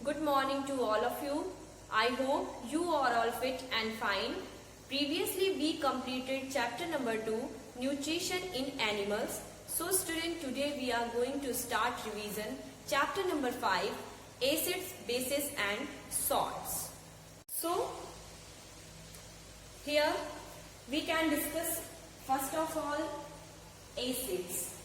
Good morning to all of you. I hope you are all fit and fine. Previously we completed chapter number 2, Nutrition in Animals. So student, today we are going to start revision chapter number 5, Acids, Bases and Salts. So here we can discuss first of all acids.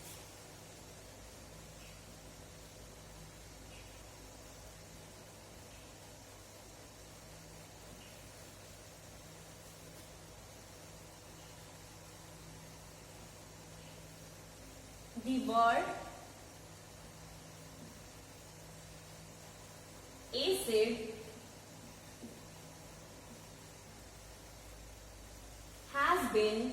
The word acid has been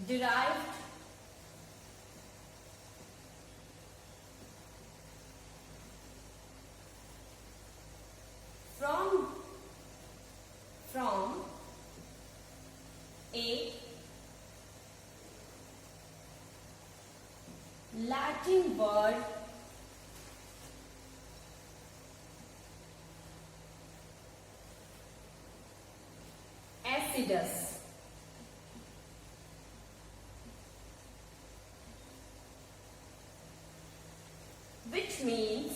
derived from a Latin word acidus, which means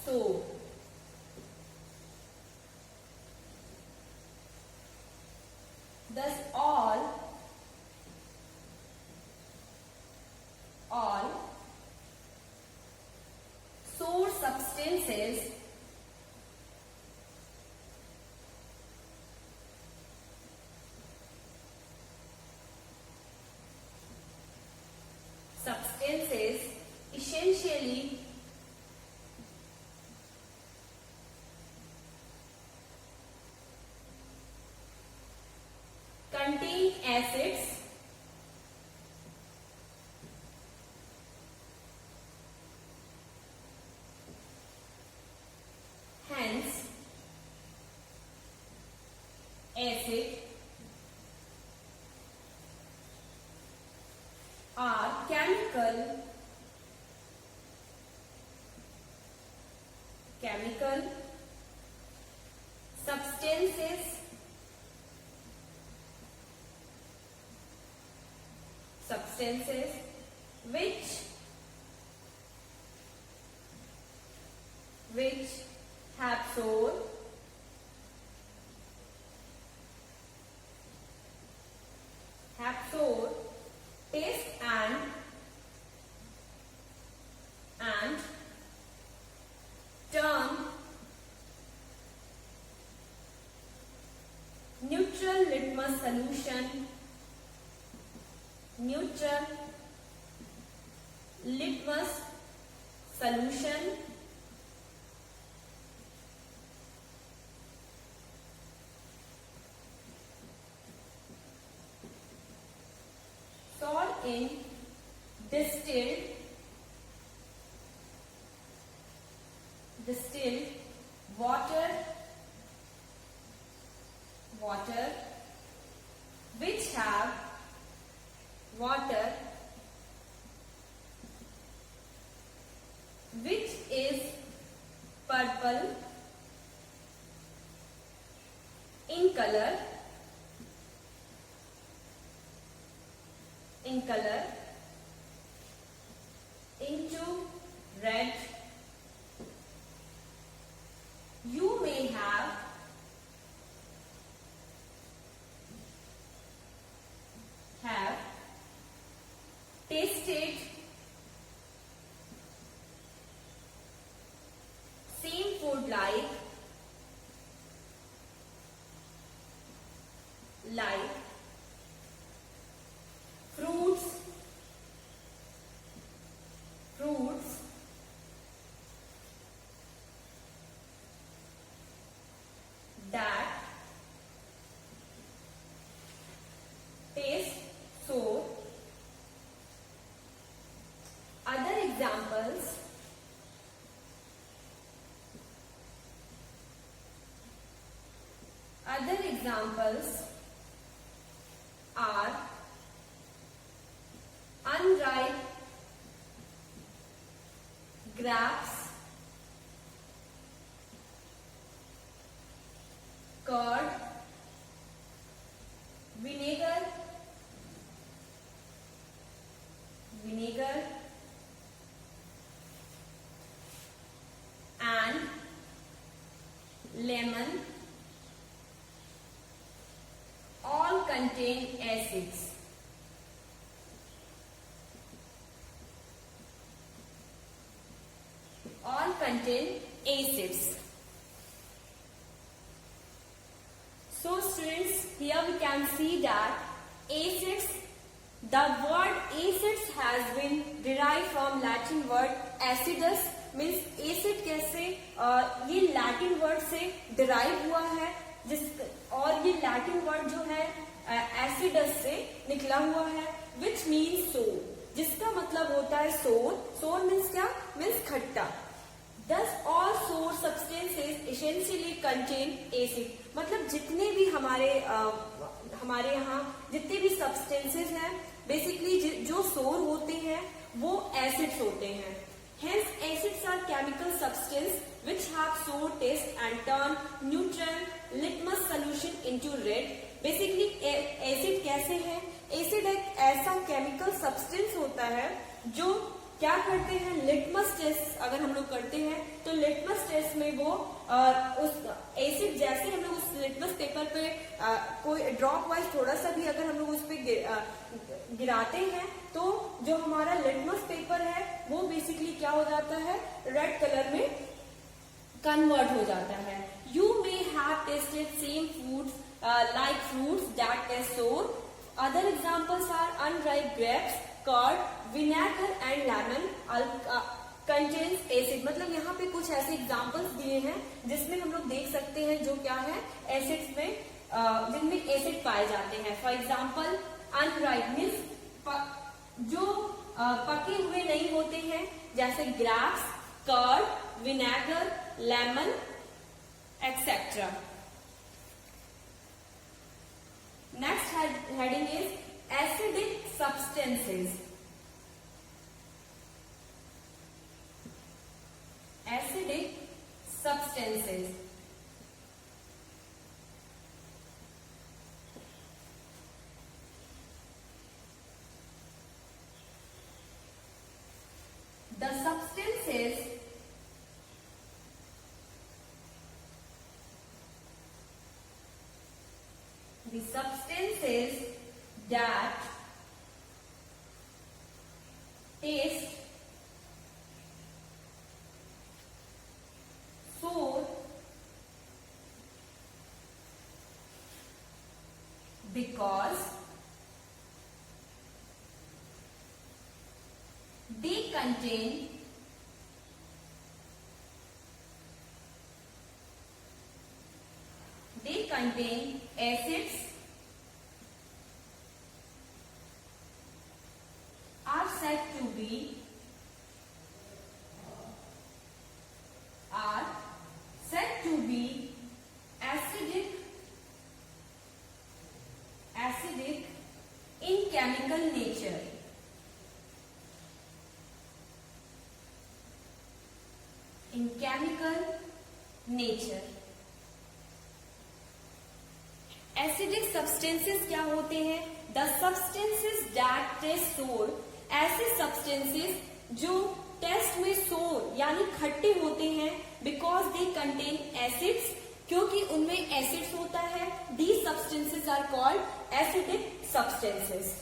so. Thus all source substances essentially contain acids hence acid are chemical substances which have sour, taste and turn neutral litmus solution salt in distilled water which have which is purple in color into red. You may have tasted same food like fruits that taste so. Other examples examples are unripe grapes, curd, vinegar, and lemon all contain acids. All contain acids. So students, here we can see that acids, the word acids has been derived from Latin word acidus, means acid कैसे ये Latin word से derive हुआ है, और ये Latin word जो है acidus से निकला हुआ है, विच मीन्स सोर, जिसका मतलब होता है सोर. सोर मीन्स क्या? मीन्स खट्टा. Thus all sour substances essentially contain acid. मतलब जितने भी हमारे यहाँ जितने भी substances हैं, basically जो सोर होते हैं वो acids होते हैं. Hence acids are chemical substance which have sour taste and turn neutral litmus solution into red. Basically acid कैसे है? Acid एक ऐसा chemical substance होता है जो क्या करते हैं, लिटमस टेस्ट अगर हम लोग करते हैं तो लिटमस टेस्ट में वो उस एसिड जैसे हम लोग उस लिटमस पेपर पे कोई ड्रॉप वाइज थोड़ा सा भी अगर हम लोग उस पे गिराते हैं तो जो हमारा लिटमस पेपर है वो बेसिकली क्या हो जाता है, रेड कलर में कन्वर्ट हो जाता है. You may have tested same foods like fruits that taste sour. Other examples are unripe grapes, curd, vinegar and lemon contains acid. मतलब यहाँ पे कुछ ऐसे एग्जांपल्स दिए हैं जिसमें हम लोग देख सकते हैं जो क्या है, एसिड्स में जिनमें एसिड पाए जाते हैं. फॉर एग्जांपल अनराइप मीन्स जो पके हुए नहीं होते हैं, जैसे grapes, curd, vinegar, lemon etcetera. Next heading is acidic substances. Acidic substances. The substances that taste sour because they contain acids are said to be acidic in chemical nature. In chemical nature. Acidic substances क्या होते हैं? The substances that taste सोर. ऐसे substances जो test में सोर यानी खट्टे होते हैं, बिकॉज दे कंटेन एसिड्स, क्योंकि उनमें एसिड्स होता है. These substances are called acidic substances.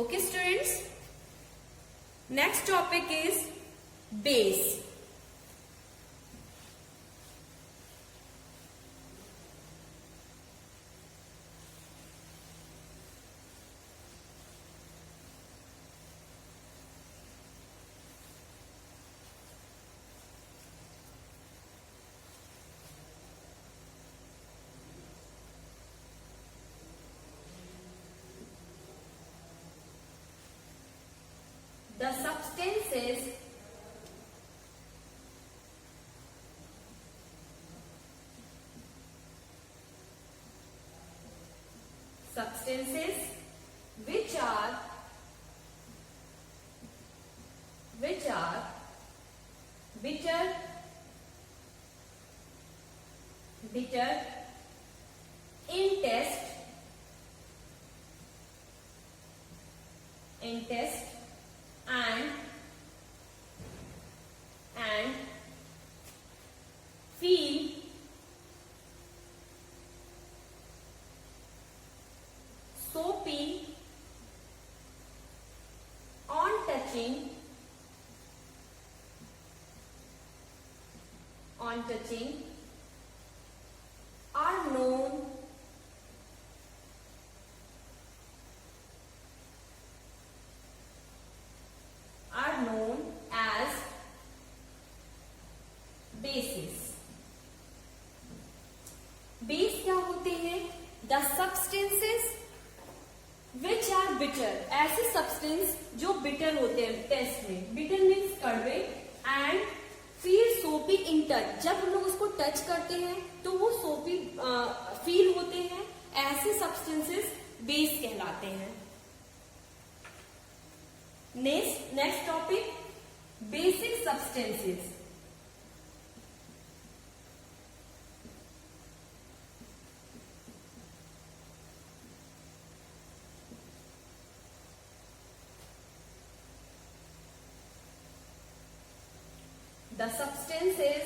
Okay students, next topic is base. The substances substances which are bitter in taste and feel soapy on touching are known as bases. Base क्या होते हैं? The substances which are bitter, ऐसे substance जो bitter होते हैं taste में. Bitter means कड़वे. And feel soapy in touch, जब हम लोग उसको टच करते हैं तो वो सोपी फील होते हैं. ऐसे सब्सटेंसेस बेस कहलाते हैं. Next topic, basic substances. The substances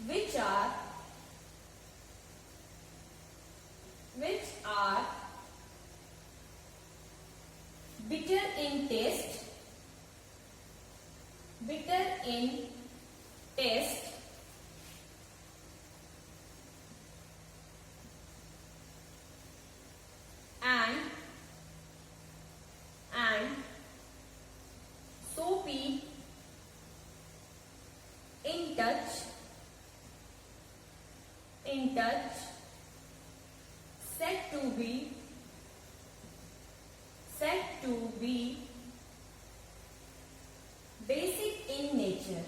which are bitter in taste and soapy in touch said to be basic in nature.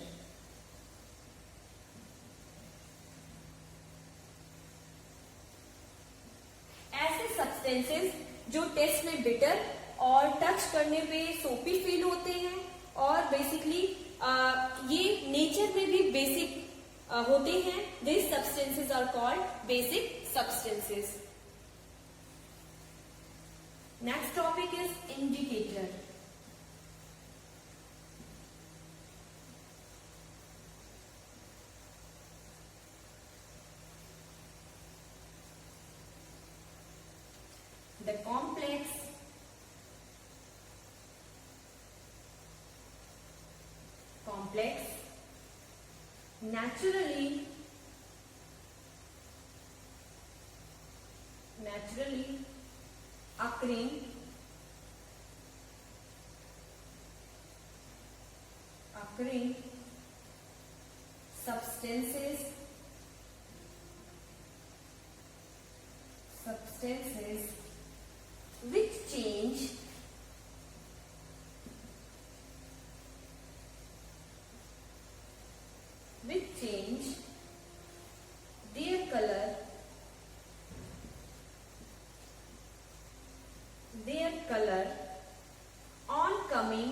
ऐसे सब्सटेंसेस जो टेस्ट में बिटर और टच करने पे सोपी फील होते हैं और बेसिकली ये नेचर में भी बेसिक होते हैं. This substances are called basic substances. Next topic is indicator. The complex naturally occurring substances which change their color on coming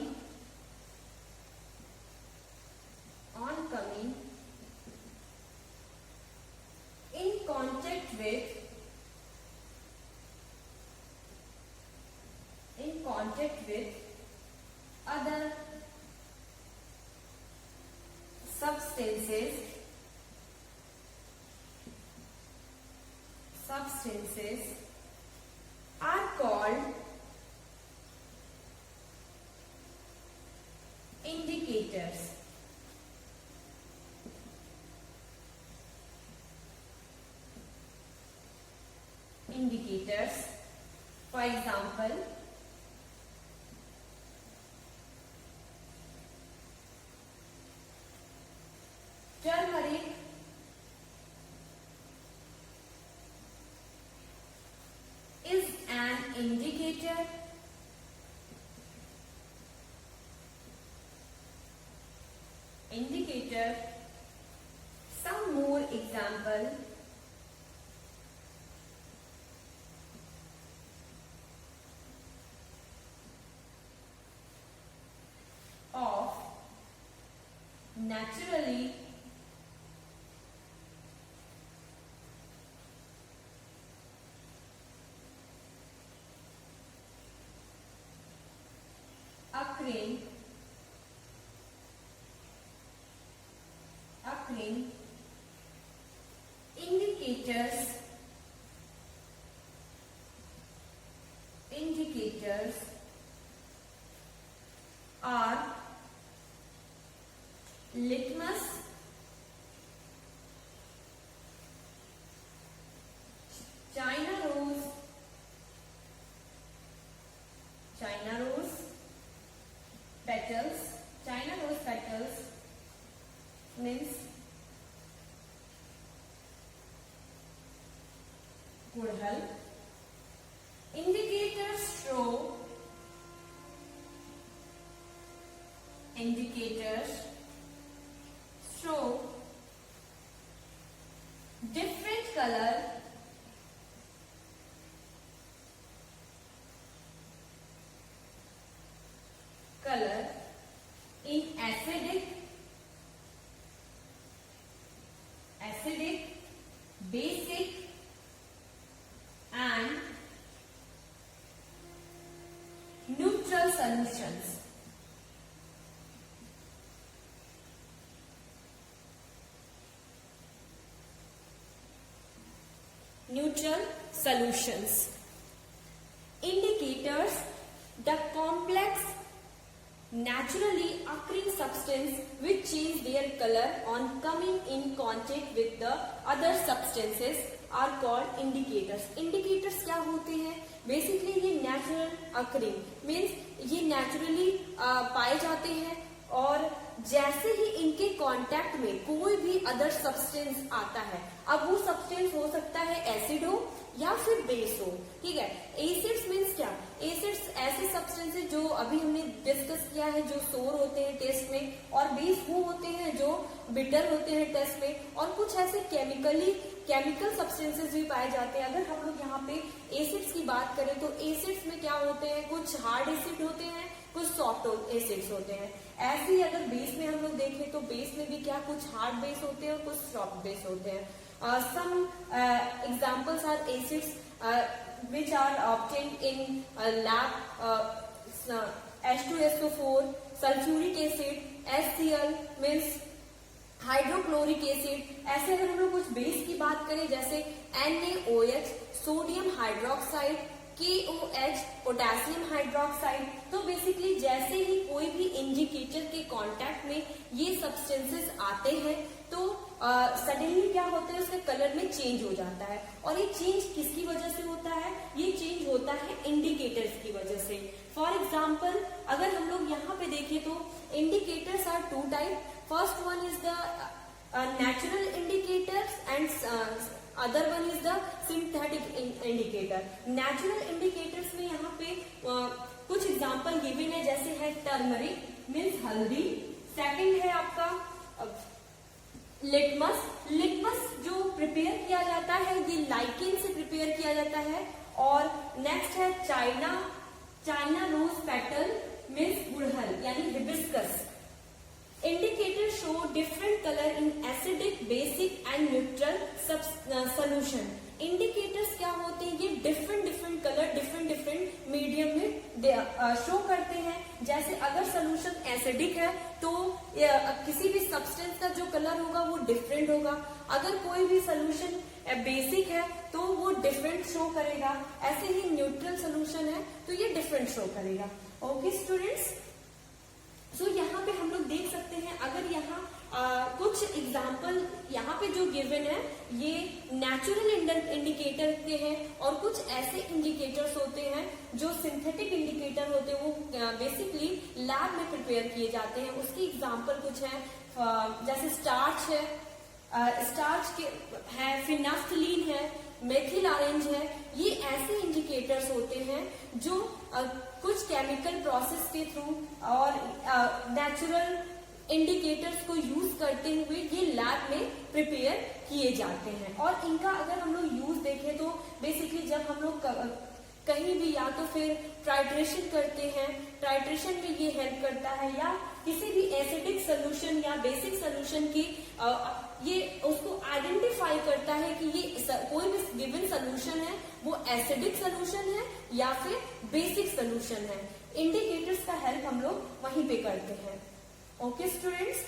in contact with other substances are called indicators. For example, turmeric is an indicator indicator. Some more example. Of naturally occurring indicators are litmus, China rose petals. China rose petals means gudhal. Indicators show different color in acidic, basic and neutral solutions. Neutral solutions. Indicators, the complex naturally occurring substance which change their color on coming in contact with the other substances are called indicators. Indicators क्या होते हैं? Basically ये natural occurring means ये naturally पाए जाते हैं और जैसे ही इनके कांटेक्ट में कोई भी अदर सब्सटेंस आता है, अब वो सब्सटेंस हो सकता है एसिड हो या फिर बेस हो, ठीक है। एसिड्स मीन्स क्या? एसिड्स ऐसे सब्सटेंसेस जो अभी हमने डिस्कस किया है, जो सोर होते हैं टेस्ट में, और बेस वो होते हैं जो बिटर होते हैं टेस्ट में, और कुछ ऐसे केमिकल सब्सटेंसेस भी पाए जाते हैं। अगर हम लोग यहाँ पे एसिड्स की बात करें तो एसिड्स में क्या होते हैं? कुछ हार्ड एसिड होते हैं, कुछ सॉफ्ट एसिड्स होते हैं। ऐसे ही अगर बेस में हम लोग देखें तो बेस में भी क्या कुछ हार्ड बेस होते हैं और कुछ सॉफ्ट बेस होते हैं। Some examples are acids which are obtained in lab, H2SO4, sulfuric acid, HCl means hydrochloric acid. ऐसे अगर हम लोग कुछ बेस की बात करें जैसे NaOH, sodium hydroxide, KOH, potassium hydroxide, तो बेसिकली जैसे ही कोई भी इंडिकेटर के कांटेक्ट में ये सब्सटेंसेस आते हैं तो सडनली क्या होता है, उसके कलर में चेंज हो जाता है। और ये चेंज किसकी वजह से होता है? ये चेंज होता है इंडिकेटर्स की वजह से। फॉर एग्जाम्पल अगर हम लोग यहाँ पे देखें तो indicators are two type. First one is the natural indicators and other one is the synthetic indicator. Natural indicators में यहाँ पे कुछ एग्जाम्पल गिवन है, जैसे है टर्मरिक मीन्स हल्दी। सेकंड है आपका लिटमस जो प्रिपेयर किया जाता है, ये लाइकेन से प्रिपेयर किया जाता है। और नेक्स्ट है चाइना रोज पेटल मीन्स गुड़हल यानी hibiscus. Indicators show different color in acidic, basic and neutral solution. Indicators क्या होते हैं? ये different कलर different मीडियम में शो करते हैं। जैसे अगर सोल्यूशन एसिडिक है तो किसी भी सब्सटेंस का जो कलर होगा वो डिफरेंट होगा। अगर कोई भी सोल्यूशन बेसिक है तो वो डिफरेंट शो करेगा। ऐसे ही न्यूट्रल सोल्यूशन है तो ये डिफरेंट शो करेगा। ओके स्टूडेंट्स, सो यहाँ पे हम लोग देख सकते हैं, अगर यहाँ कुछ एग्जाम्पल यहाँ पे जो गिवन है ये नेचुरल इंडिकेटर के हैं, और कुछ ऐसे इंडिकेटर्स होते हैं जो सिंथेटिक इंडिकेटर होते हैं, वो बेसिकली लैब में प्रिपेयर किए जाते हैं। उसकी एग्जाम्पल कुछ है, जैसे स्टार्च है, फिनाफ्थलीन है, मेथिल ऑरेंज है। ये ऐसे इंडिकेटर्स होते हैं जो कुछ केमिकल प्रोसेस के थ्रू और नेचुरल इंडिकेटर्स को यूज करते हुए ये लैब में प्रिपेयर किए जाते हैं। और इनका अगर हम लोग यूज देखें तो बेसिकली जब हम लोग कहीं भी या तो फिर टाइट्रेशन करते हैं, टाइट्रेशन में ये हेल्प करता है, या किसी भी एसिडिक सोल्यूशन या बेसिक सोल्यूशन की ये उसको आइडेंटिफाई करता है कि ये कोई भी गिवन सोल्यूशन है वो एसिडिक सोल्यूशन है या फिर बेसिक सोल्यूशन है। इंडिकेटर्स का हेल्प हम लोग वहीं पे करते हैं। Okay students,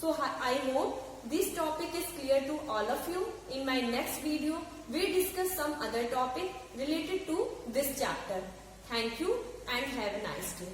so I hope this topic is clear to all of you. In my next video, we discuss some other topic related to this chapter. Thank you and have a nice day.